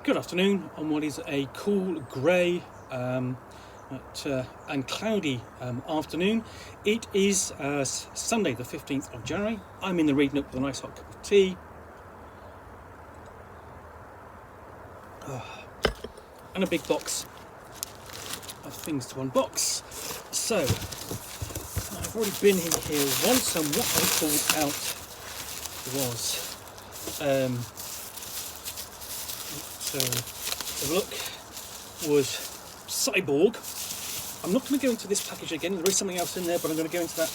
Good afternoon on what is a cool, grey and cloudy afternoon. It is Sunday the 15th of January. I'm in the read nook with a nice hot cup of tea. And a big box of things to unbox. So, I've already been in here once, and what I pulled out was the look was Cyborg. I'm not going to go into this package again. There is something else in there, but I'm going to go into that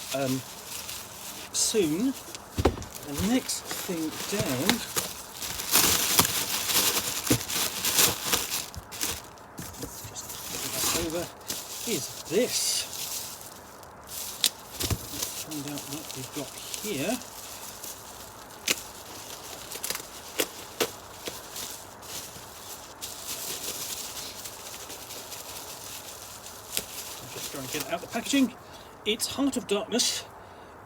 soon. The next thing down over is this. Let's find out what we've got here. I'm just trying to get out the packaging. It's Heart of Darkness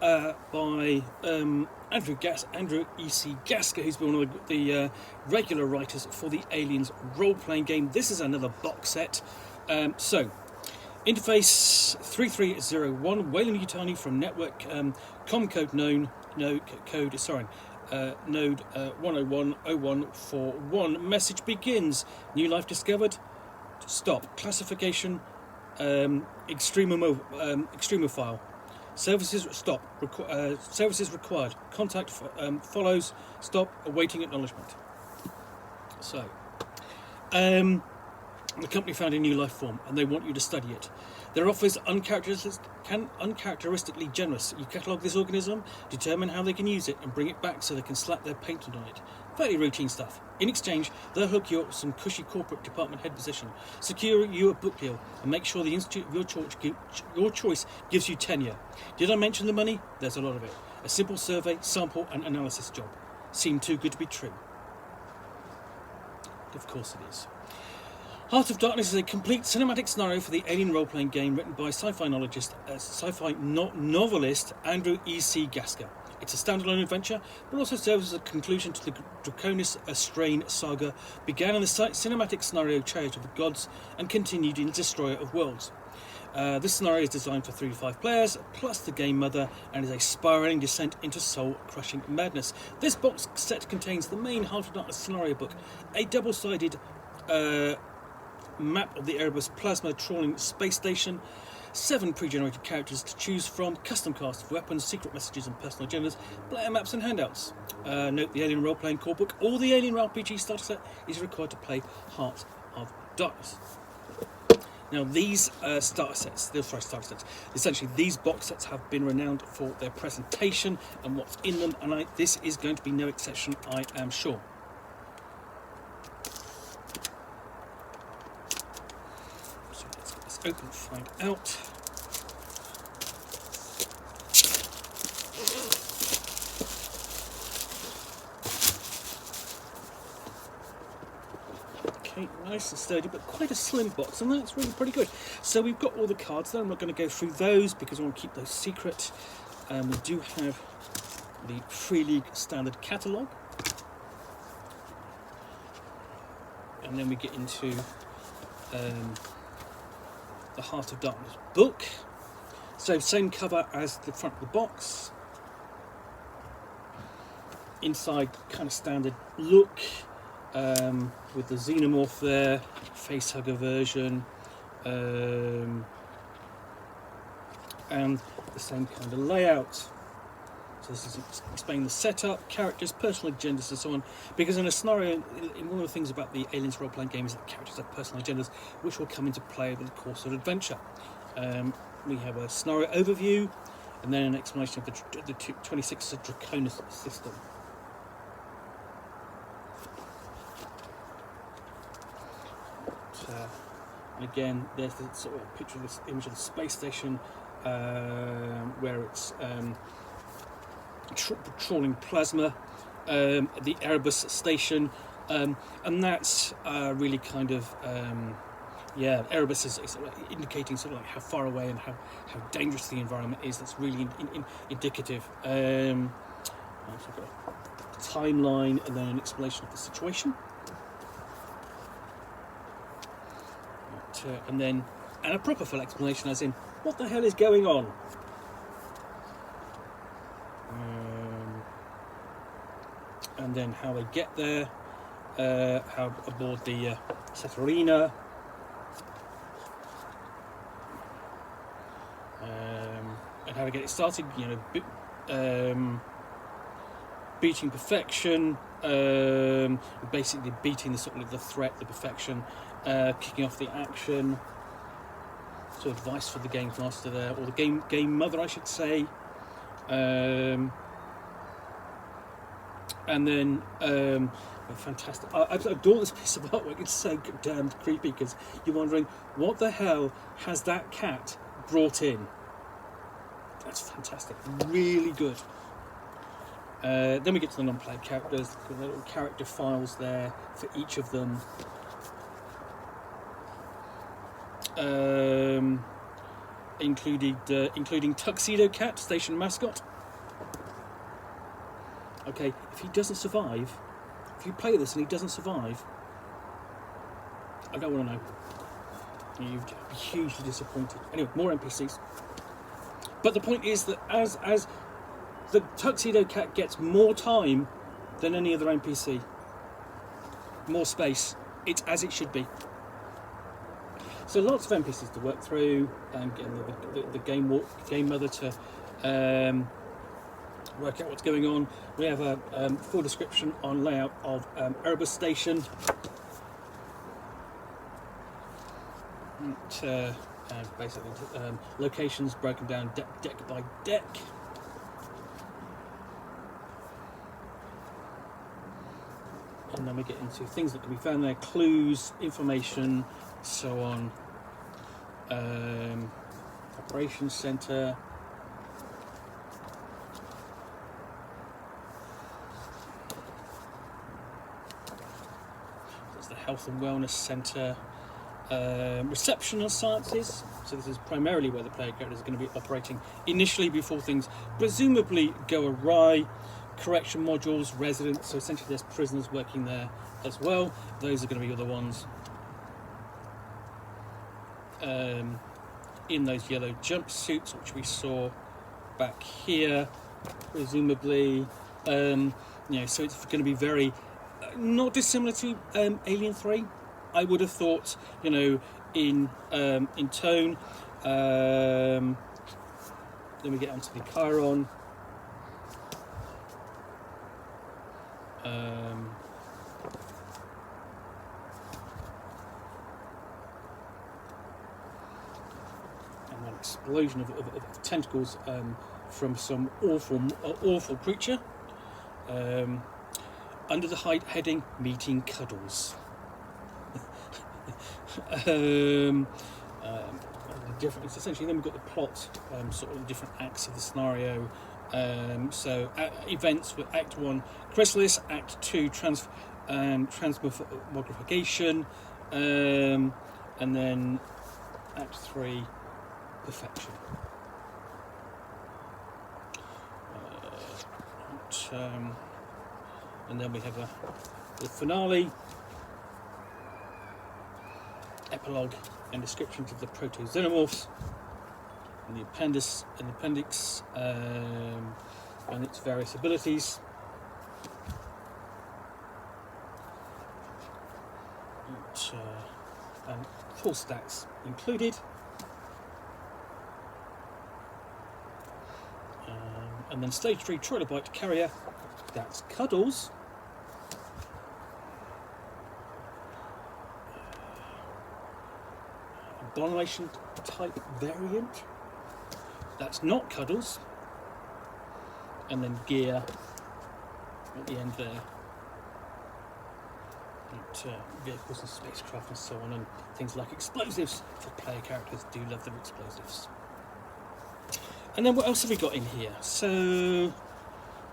by Andrew E.C. Gasker, who's been one of the regular writers for the Aliens role-playing game. This is another box set. So, interface 3301, Wayland Yutani from network com code node 1010141. Message begins. New life discovered. Stop. Classification extremophile. Services stop. Services required. Contact follows. Stop. Awaiting acknowledgement. So, the company found a new life form and they want you to study it. Their offer is uncharacteristically generous. You catalogue this organism, determine how they can use it, and bring it back so they can slap their patent on it. Fairly routine stuff. In exchange, they'll hook you up with some cushy corporate department head position, secure you a book deal, and make sure the institute of your choice gives you tenure. Did I mention the money? There's a lot of it. A simple survey, sample, and analysis job. Seemed too good to be true. Of course it is. Heart of Darkness is a complete cinematic scenario for the Alien role-playing game written by sci-fi novelist Andrew E.C. Gasker. It's a standalone adventure, but also serves as a conclusion to the Draconis Strain saga, began in the cinematic scenario Chariot of the Gods and continued in Destroyer of Worlds. This scenario is designed for 3 to 5 players, plus the game mother, and is a spiralling descent into soul-crushing madness. This box set contains the main Heart of Darkness scenario book, a double-sided map of the Erebus plasma trawling space station, 7 pre-generated characters to choose from, custom cast of weapons, secret messages and personal agendas, player maps and handouts. Note the Alien role-playing core book or the Alien RPG starter set is required to play Heart of Darkness. Now these starter sets, essentially these box sets have been renowned for their presentation and what's in them, and this is going to be no exception, I am sure. Open, find out. Okay, nice and sturdy, but quite a slim box, and that's really pretty good. So we've got all the cards there. I'm not going to go through those because I want to keep those secret. We do have the Free League standard catalogue, and then we get into the Heart of Darkness book. So same cover as the front of the box. Inside kind of standard look, with the xenomorph there, facehugger version, and the same kind of layout. So this is explaining the setup, characters, personal agendas and so on, because in a scenario, one of the things about the Aliens role-playing game is that characters have personal agendas which will come into play over the course of adventure. We have a scenario overview and then an explanation of the 26 Draconis system. And again, there's the sort of picture of this image of the space station where it's trawling plasma, the Erebus station, and that's really kind of Erebus is indicating sort of like how far away and how dangerous the environment is. That's really indicative. So I've got a timeline and then an explanation of the situation. and a proper full explanation, as in what the hell is going on. And then how they get there, how aboard the Setterina, and how to get it started. You know, beating perfection, basically beating the sort of the threat, the perfection, kicking off the action. So advice for the game master there, or the game mother, I should say. And then fantastic. I adore this piece of artwork. It's so damned creepy because you're wondering what the hell has that cat brought in. That's fantastic. Really good. Then we get to the non-player characters. The little character files there for each of them. Including Tuxedo Cat, station mascot. Okay, if he doesn't survive, if you play this and he doesn't survive, I don't want to know. You'd be hugely disappointed. Anyway, more NPCs. But the point is that as the Tuxedo Cat gets more time than any other NPC, more space. It's as it should be. So lots of NPCs to work through, and getting the game mother to work out what's going on. We have a full description on layout of Erebus Station. Basically, locations broken down deck by deck. And then we get into things that can be found there, clues, information, so on. Operations Centre. There's the Health and Wellness Centre. Reception and Sciences. So this is primarily where the player character is going to be operating initially before things presumably go awry. Correction modules, residents, so essentially there's prisoners working there as well. Those are going to be other ones in those yellow jumpsuits, which we saw back here, presumably. So it's going to be very not dissimilar to Alien 3. I would have thought, in tone. Then we get onto the Chiron. And an explosion of tentacles from some awful creature under the heading "Meeting Cuddles." Different. Essentially, then we've got the plot, sort of different acts of the scenario. So events with Act 1, Chrysalis, Act 2, transmogrification, and then Act 3, Perfection. And then we have the finale, epilogue, and descriptions of the proto-xenomorphs, and the appendix, and its various abilities. And full stats included. And then stage 3, Trilobite Carrier, that's Cuddles. Abomination type variant, that's not Cuddles. And then Gear at the end there. And, vehicles and spacecraft and so on, and things like explosives, for player characters do love their explosives. And then what else have we got in here? So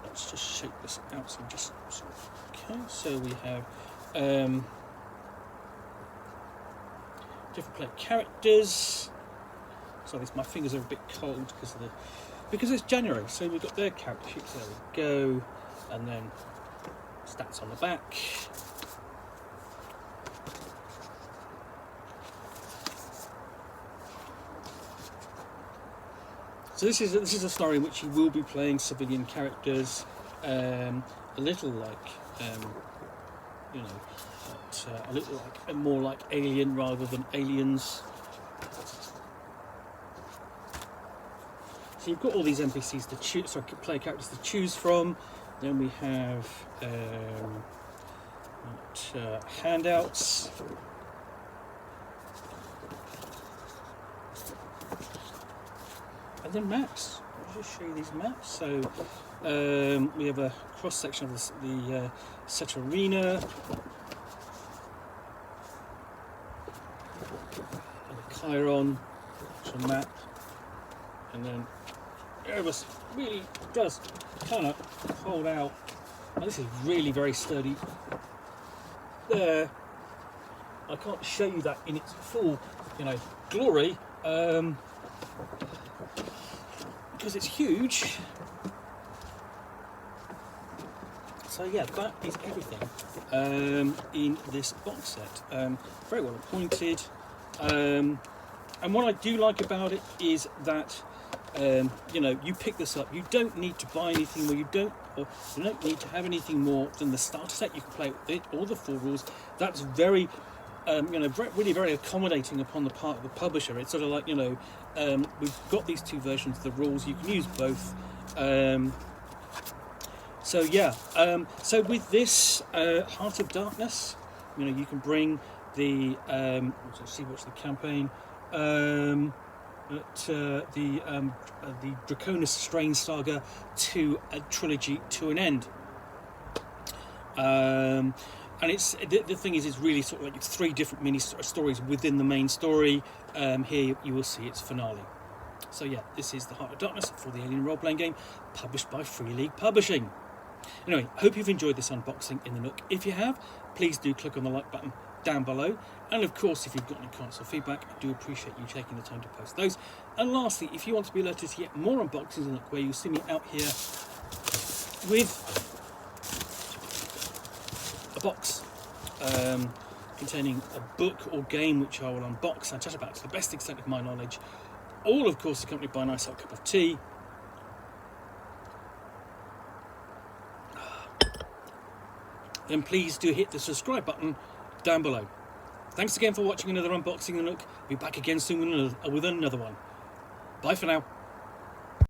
let's just shake this out. So we have different player characters. Sorry, my fingers are a bit cold because it's January. So we've got their character sheets. There we go, and then stats on the back. So this is a story in which you will be playing civilian characters, a little like a little like more like Alien rather than Aliens. So you've got all these NPCs to choose, sorry, player characters to choose from. Then we have handouts. And then maps. I'll just show you these maps. So we have a cross section of the set arena, and the Chiron, which is a map, and then Erebus really does kind of hold out. And this is really very sturdy. There, I can't show you that in its full, glory. Because it's huge. So yeah, that is everything in this box set. Very well appointed, and what I do like about it is that you pick this up. You don't need to buy anything more. You don't need to have anything more than the starter set. You can play with it, all the 4 rules. That's very really very accommodating upon the part of the publisher. It's sort of like, we've got these 2 versions of the rules, you can use both. So with this Heart of Darkness, you can bring the what's the campaign, the Draconis Strain Saga to a trilogy to an end. And it's the thing is, it's really sort of like it's 3 different mini stories within the main story. Here you will see its finale. So yeah, this is the Heart of Darkness for the Alien Role-Playing Game, published by Free League Publishing. Anyway, hope you've enjoyed this unboxing in the Nook. If you have, please do click on the like button down below. And of course, if you've got any comments or feedback, I do appreciate you taking the time to post those. And lastly, if you want to be alerted to yet more unboxings in the Nook, where you see me out here with a box containing a book or game which I will unbox and chat about to the best extent of my knowledge, all of course accompanied by a nice hot cup of tea, then please do hit the subscribe button down below. Thanks again for watching another unboxing in the Nook. I'll be back again soon with another one. Bye for now.